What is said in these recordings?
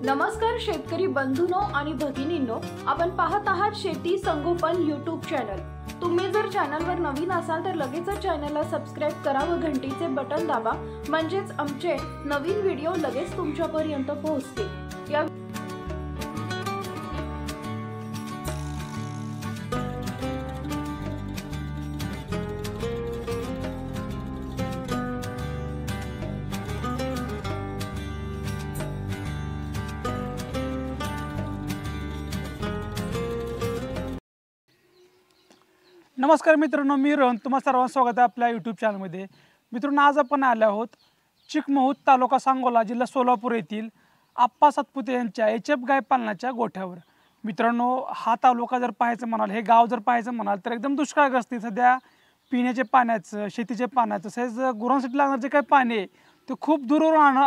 नमस्कार शेतकरी बंधूंनो आणि भगिनींनो, आपण पाहत आहात शेती संगोपन यूट्यूब चॅनल। तुम्ही जर चॅनलवर नवीन असाल तर लगेच चॅनलला सबस्क्राइब करा व घंटीचे बटन दाबा, म्हणजेच आमचे नवीन व्हिडिओ लगेच तुमच्यापर्यंत पोहोचतील। या नमस्कार मित्रांनो, मी रोहन तुम्हा सर्वांचं स्वागत आहे आपल्या यूट्यूब चॅनलमध्ये। मित्रांनो, आज आपण आले आहोत चिकमहूत तालुका सांगोला जिल्हा सोलापूर येथील आप्पा सातपुते यांच्या HF गाय पालनाच्या गोठ्यावर। मित्रांनो, हा तालुका जर पाहायचं म्हणाल, हे गाव जर पाहायचं म्हणाल तर एकदम दुष्काळग्रस्त आहे। सध्या पिण्याचे पाण्याचं, शेतीचे पाण्याचं, तसेच गुरांसाठी लागणार जे काही पाणी आहे ते खूप दूरवरून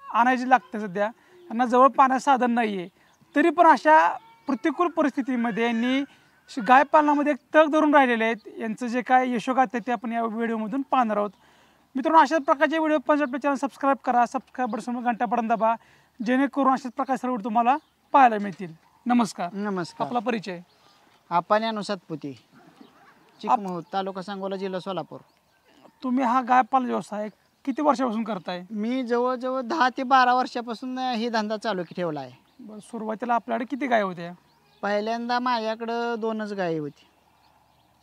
आणायचे लागते। सध्या यांना जवळ पाण्याचं साधन नाही आहे, तरी पण अशा प्रतिकूल परिस्थितीमध्ये यांनी गाय पालनामध्ये एक तग धरून राहिलेले आहेत। यांचं जे काय यशोगाथ आहे ते आपण या व्हिडिओमधून पाहणार आहोत। मित्रांनो, अशाच प्रकारचे व्हिडिओ पाहण्यासाठी आपल्या चॅनल सबस्क्राईब करा, सबस्क्राईब बटन घंटा बटन दाबा, जेणेकरून अशाच प्रकारचे व्हिडिओ तुम्हाला पाहायला मिळतील। नमस्कार। नमस्कार। आपला परिचय? आप्पा सातपुते, चिकमहूत तालुका सांगोला जिल्हा सोलापूर। तुम्ही हा गाय पालन व्यवसाय किती वर्षापासून करताय? मी जवळजवळ 10 ते 12 वर्षापासून ही धंदा चालू ठेवला आहे। बरं, सुरुवातीला आपल्याकडे किती गाय होत्या? पहिल्यांदा माझ्याकडं 2च गायी होती,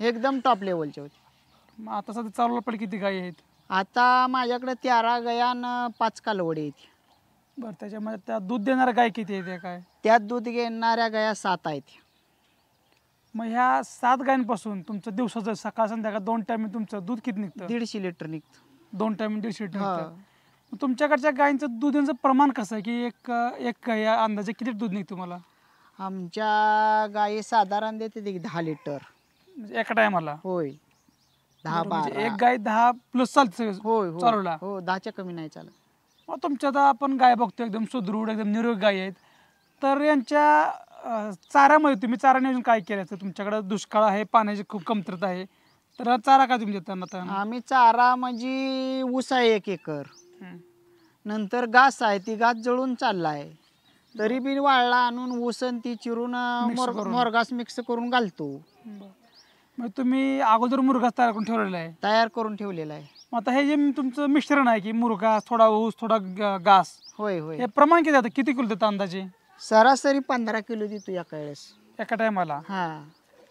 एकदम टॉप लेवलच्या होती। मग आता सध्या चालू पडले किती गायी आहेत? आता माझ्याकडे 13 गाया आणि 5 कालवडी आहेत। बरं, त्याच्यामध्ये त्या दूध देणाऱ्या गाय किती आहेत? काय त्यात दूध घेणाऱ्या गाया 7 आहेत। मग ह्या 7 गायींपासून तुमचं दिवसाचं सकाळ संध्याकाळ 2 टाइम तुमचं दूध किती निघतं? 150 लिटर निघतं। 2 टाइम 150 लिटर हा। निघतं। मग तुमच्याकडच्या गायींचं दुधाचं प्रमाण कसं आहे की एक गाय अंदाजे किती दूध निघतं तुम्हाला? आमच्या गायी साधारण देते 10 लिटर म्हणजे एका टायमाला? होय, 10-12। एक गाय 10 प्लस चालते होय चालवला? हो, 10च्या कमी नाही चालत। मग तुमच्या आता आपण गाय बघतो एकदम सुदृढ, एकदम निरोगी गाय आहेत, तर यांच्या चाऱ्यामध्ये तुम्ही चारा नियोजन काय केलं? तुमच्याकडे दुष्काळ आहे, पाण्याची खूप कमतरता आहे, तर चारा काय तुम्ही देता? आम्ही चारा म्हणजे ऊस आहे 1 एकर, नंतर घास आहे, ती घास जळून चालला आहे, तरी बी वाळला आणून ऊसन ती चिरून मोरघास मिक्स करून घालतो। मग तुम्ही अगोदर मुरघास तयार करून ठेवलेला आहे? तयार करून ठेवलेला आहे। मग आता हे जे तुमचं मिश्रण आहे की मुरघास, थोडा ऊस, थोडा घास, होय होय, हे प्रमाण किती आता किती किलो देतं अंदाजे? सरासरी 15 किलो देतो एका वेळेस, एका टायमाला? हा,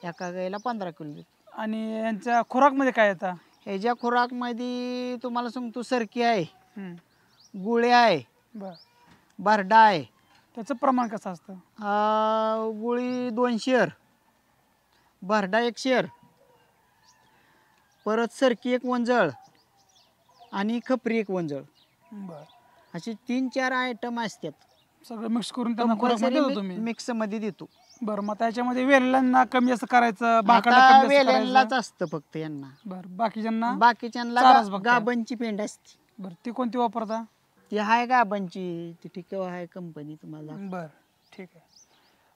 एका गायला 15 किलो देतो। आणि यांच्या खुराकमध्ये काय येतं? ह्याच्या खुराकमध्ये तुम्हाला सांगतो, सरकी आहे, गुळे आहे, भरडा आहे। त्याचं प्रमाण कसं असतं? गुळी 2 शेर, भरडा 1 शेर, परत सरकी 1 वंजळ आणि खपरी 1 वंजळ, असे 3-4 आयटम असतात। सगळं मिक्स करून त्यांना खुराकमध्ये देतो तुम्ही? मिक्स मध्ये देतो। बरं, मग त्याच्यामध्ये वेलांना कमी जास्त करायचं, वेल्यांनाच असतं फक्त यांना। बरं, बाकीच्यांना गाबांची पेंड असते। बरं, ती कोणती वापरता? ती आहे गाबांची, ती टिकाऊ आहे कंपनी तुम्हाला। बरं, ठीक आहे।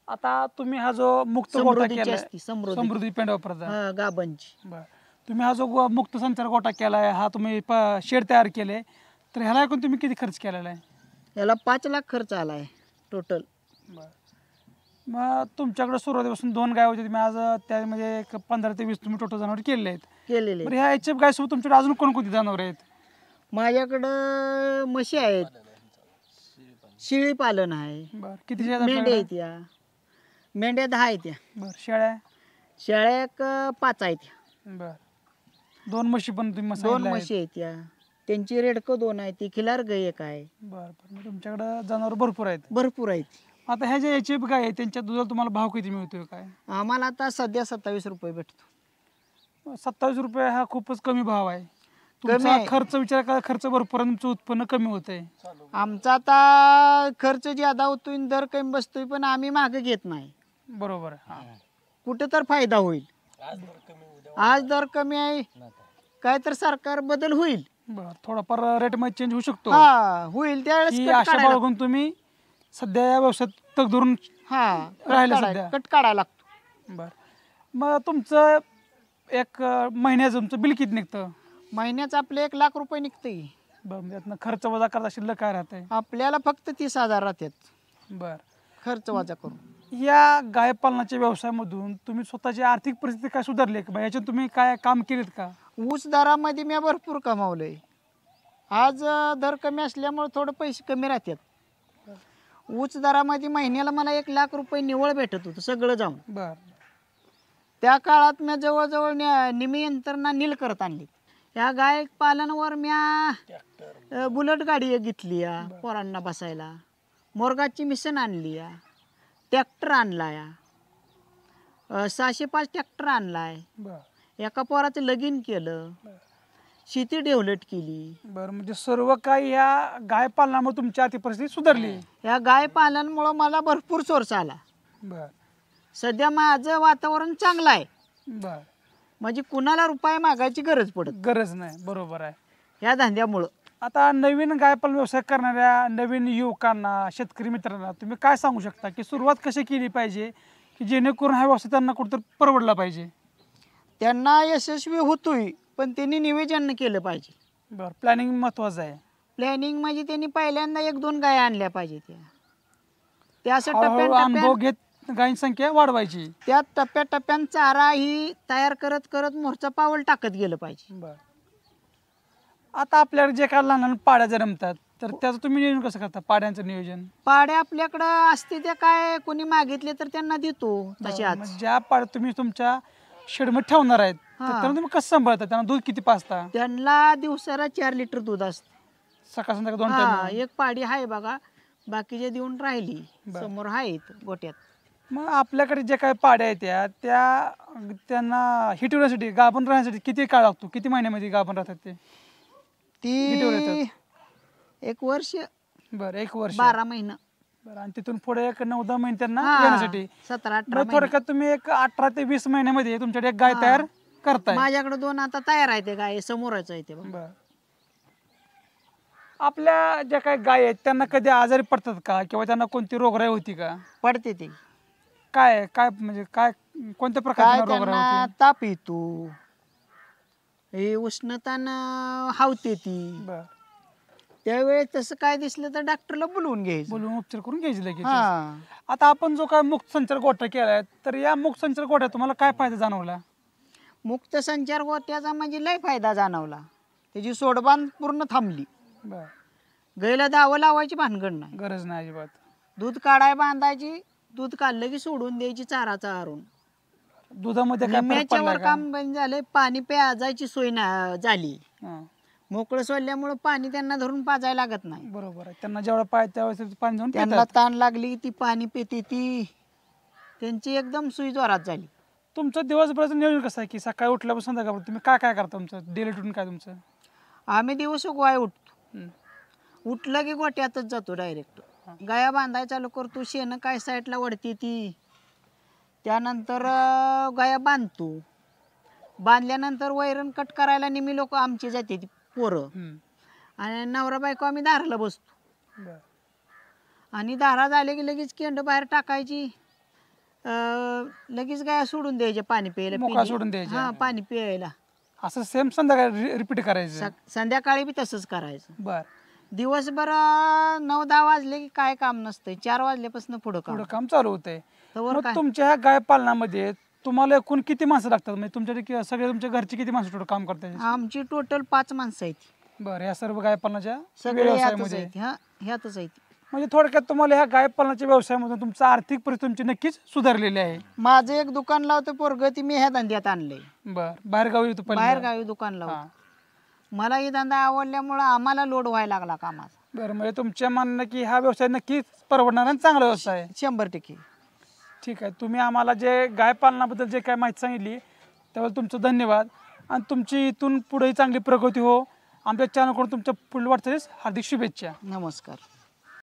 आता तुम्ही हा जो मुक्त गोठा केलाय, समृद्धी पेंड वापरता गाबांची। बरं, तुम्ही हा जो मुक्त संचार गोठा केलाय, हा तुम्ही शेड तयार केले, तर ह्याला ऐकून तुम्ही किती खर्च केलेला आहे? याला 5 लाख खर्च आलाय टोटल। बरं, मग तुमच्याकडे सुरुवातीपासून 2 गाय होते, तुम्ही आज त्यामध्ये एक 15 ते 20 तुम्ही टोटल जनावर केलेले? बरं, ह्या HF गायसोबत तुमच्याकडे अजून कोणकोणती जनावर आहेत? माझ्याकडं म्हशी आहेत, शेळी पालन आहे। बरं, किती मेंढ्या आहेत? या मेंढ्या 10 आहेत। बरं, शेळ्या एक 5 आहेत। बरं, 2 म्हशी पण तुम्ही? 2 म्हशी आहेत, या त्यांची रेडकं 2 आहे, ती खिलार गाय 1 आहे। बरं, मग तुमच्याकडे जनावर भरपूर आहेत? भरपूर आहेत। आता ह्या ज्या HF गाय आहेत त्यांच्या दुधाला तुम्हाला भाव किती मिळतोय? काय आम्हाला आता सध्या 27 रुपये भेटतो। 27 रुपये हा खूपच कमी भाव आहे। तुमचा खर्च विचार करा, खर्च भरपूर, तुमचं उत्पन्न कमी होतंय। आमचा आता खर्च ज्यादा होतोय, दर कमी बसतोय, पण आम्ही मागे घेत नाही। बरोबर, कुठे तर फायदा होईल, आज दर कमी आहे, काय तर सरकार बदल होईल, थोडाफार रेट मध्ये चेंज होऊ शकतो, होईल त्यावेळेस अशा बाळगून तुम्ही सध्या या व्यवसायात तग धरून राहिले, सध्या कट काढायला लागतो। बरं, मग तुमचं एक महिन्याचं तुमचं बिल किती निघतं? महिन्याचं आपले 1 लाख रुपये निघते। बरं, खर्च वजा करता शिल्लक काय राहते? आपल्याला फक्त 30,000 राहतात। बर. खर्च वजा करून. या गाय पालनाच्या व्यवसायामधून तुम्ही स्वतःची आर्थिक परिस्थिती काय सुधारली का? याच्यात तुम्ही काय काम केलेत का? ऊस दरामध्ये मी भरपूर कमावलंय. आज दर कमी असल्यामुळे थोडं पैसे कमी राहतात. ऊस दरामध्ये महिन्याला मला 1 लाख रुपये निव्वळ भेटत होतं सगळं जाऊन. बर. त्या काळात मी जवळजवळ निमी यंत्रणा नील करत आणली. या गाय पालनावर म्या बुलेट गाडी एक घेतली या पोरांना बसायला, मोरगाची मिशन आणली या, ट्रॅक्टर आणला या, 605 ट्रॅक्टर आणलाय, बर. एका पोराचं लगीन केलं, शेती डेव्हलप केली. बरं, म्हणजे सर्व काही या गाय पालनामुळे तुमची आर्थिक परिस्थिती सुधारली. या गाय पालनामुळं मला भरपूर सोर्स आला. बर. सध्या माझं वातावरण चांगलं आहे. बर. म्हणजे कुणाला रुपये मागायची गरज पडत गरज नाही. बरोबर आहे. या धंद्यामुळं. आता नवीन गायपालन व्यवसाय करणाऱ्या नवीन युवकांना, शेतकरी मित्रांना तुम्ही काय सांगू शकता की सुरुवात कशी केली पाहिजे की जेणेकरून हा व्यवसाय त्यांना कुठेतरी परवडला पाहिजे? त्यांना यशस्वी होतोय, पण त्यांनी नियोजन केलं पाहिजे. बरं, प्लॅनिंग महत्वाचं आहे. प्लॅनिंग म्हणजे त्यांनी पहिल्यांदा 1-2 गाय आणल्या पाहिजे. त्या असं हळूहळू अनुभव टप्प्याटप्प्यात घेत गायींची संख्या वाढवायची. त्या टप्प्याटप्प्यानं चारा ही तयार करत करत मोर्चा पाऊल टाकत गेलं पाहिजे. बरं. आता आपल्याकडे जे काय लहान लहान पाड्या जन्मतात तर त्याचं तुम्ही नियोजन कसं करता? पाड्यांचं नियोजन? पाड्या आपल्याकडं असते त्या काय कोणी मागितले तर त्यांना देतो तशाच. मग ज्या पाड्या तुम्ही तुमच्या शेडमध्ये ठेवणार आहेत तर हा. त्यांना तुम्ही कसं सांभाळता? त्यांना दूध किती पाजता? त्यांना दिवसाला 4 लिटर दूध असतं. सकाळ संध्याकाळ 2 हा, टाइम? एक पाडी आहे बघा, बाकीचे देऊन राहिली बरं. समोर आहेत गोट्यात. मग आपल्याकडे जे काही पाड्या आहेत त्यांना हिटवण्यासाठी, गाभण राहण्यासाठी किती काळ लागतो? किती महिन्यामध्ये गाभण राहतात ते? कितीवर ती येतात? 1 वर्ष, बरं, 1 वर्ष. 12 महिना. बरं, आणि तिथून पुढे एक 9-10 महिने त्यांना हा, येण्यासाठी. 17-18 मग थोडक्यात तुम्ही एक 18 ते 20 महिन्यामध्ये तुमच्याकडे एक गाय हा. तयार करताय. माझ्याकडे 2 आता तयार आहे ते गाय, समोरच आहे ते बघ. बरं. आपल्या ज्या काही गाय आहेत त्यांना कधी आजारी पडतात का? किंवा त्यांना कोणती रोगराई होती का? पडते ते काय काय म्हणजे काय कोणत्या काय प्रकारची रोगराई त्यांना होती? ताप येतो, हे उष्णतानं हावते ती. बरं. त्यावेळेस तसं काय दिसलं तर डॉक्टरला बोलवून घ्यायचं. बोलून उपचार करून घ्यायचे लगेच. हा, आता आपण जो काय मुक्त संचार गोठा केलाय तर या मुक्त संचार गोठ्यात तुम्हाला काय फायदा जाणवला? मुक्त संचार गोट्याचा म्हणजे लय फायदा जाणवला. त्याची सोडबांध पूर्ण थांबली. बरं. गाईला दावं लावायची भानगड नाही. गरज नाही अजिबात. दूध काढाय बांधायची, दूध काढलं की सोडून द्यायची चारा चारून. दुधामध्ये काय फरक निम्म्याच्या पडला वर का? काम बंद झालंय. पाणी प्याजायची सोय झाली. हां. मोकळं सोडल्यामुळं पाणी त्यांना धरून पाजायला लागत नाही. बरोबर आहे. त्यांना जेवढं पाहिजे त्यावेळेस पाणी जाऊन त्यांना पितात. ताण लागली ती पाणी पिते ती. त्यांची एकदम सुई जोरात झाली. तुमचं दिवसभराचं नियोजन कसं आहे की सकाळी उठल्यापासून संध्याकाळपर्यंत तुम्ही काय काय करता? तुमचं डेली रुटीन काय तुमचं? आम्ही दिवस गोळ्या उठतो. हं. उठलं की गोट्यातच जातो डायरेक्ट. गाया बांधायला चालू करतो. शेण काय साईडला वडते ती. त्यानंतर गाया बांधतो. बांधल्यानंतर वैरण कट करायला नेहमी लोक आमची जाते ती पोरं. हं. आणि नवरा बायको आम्ही दाराला बसतो. बरं. आणि दारा झाले की लगेच केंड बाहेर टाकायची. लगेच गाया सोडून द्यायच्या पाणी प्यायला. मोकळा सोडून द्यायच्या. हा, पाणी प्यायला. असं सेम संध्याकाळी रिपीट करायचं? संध्याकाळी बी तसंच करायचं. बर. दिवसभर 9-10 वाजले की काय काम नसतंय. 4 वाजल्यापासून पुढं पुढं काम. काम चालू होतंय. तवर मग काय? तुमच्या ह्या गाय पालनामध्ये तुम्हाला एकूण किती माणसं लागतात? म्हणजे तुमच्याकडे सगळे तुमच्या घरची किती माणसं टोटल काम करतात? आमची टोटल 5 माणसं आहेत. बरं, या सर्व गाय पालनाच्या सगळे ह्यातच व्यवसायामध्ये? आहेत. हा, ह्यातच आहेत. म्हणजे थोडक्यात तुम्हाला ह्या गाय पालनाच्या व्यवसायामधून तुमचं आर्थिक परिस्थिती तुमची नक्कीच सुधारलेली आहे. माझं एक दुकान लावतो पोरग, ती मी ह्या धंद्यात आणलंय. बर. बाहेर गावी येतो बाहेर गावी दुकान लावतो. मला ही धंदा आवडल्यामुळं आम्हाला लोड व्हायला लागला कामाचा. बरं, म्हणजे तुमच्या म्हणणं की हा व्यवसाय नक्कीच परवडणारा आणि चांगला व्यवसाय आहे. 100%. ठीक आहे. तुम्ही आम्हाला जे गाय पालनाबद्दल जे काय माहिती सांगितली त्याबद्दल तुमचं धन्यवाद. आणि तुमची इथून पुढेही चांगली प्रगती हो. आमच्या चॅनलकडून तुमच्या पुढील वाटचालीस हार्दिक शुभेच्छा. नमस्कार.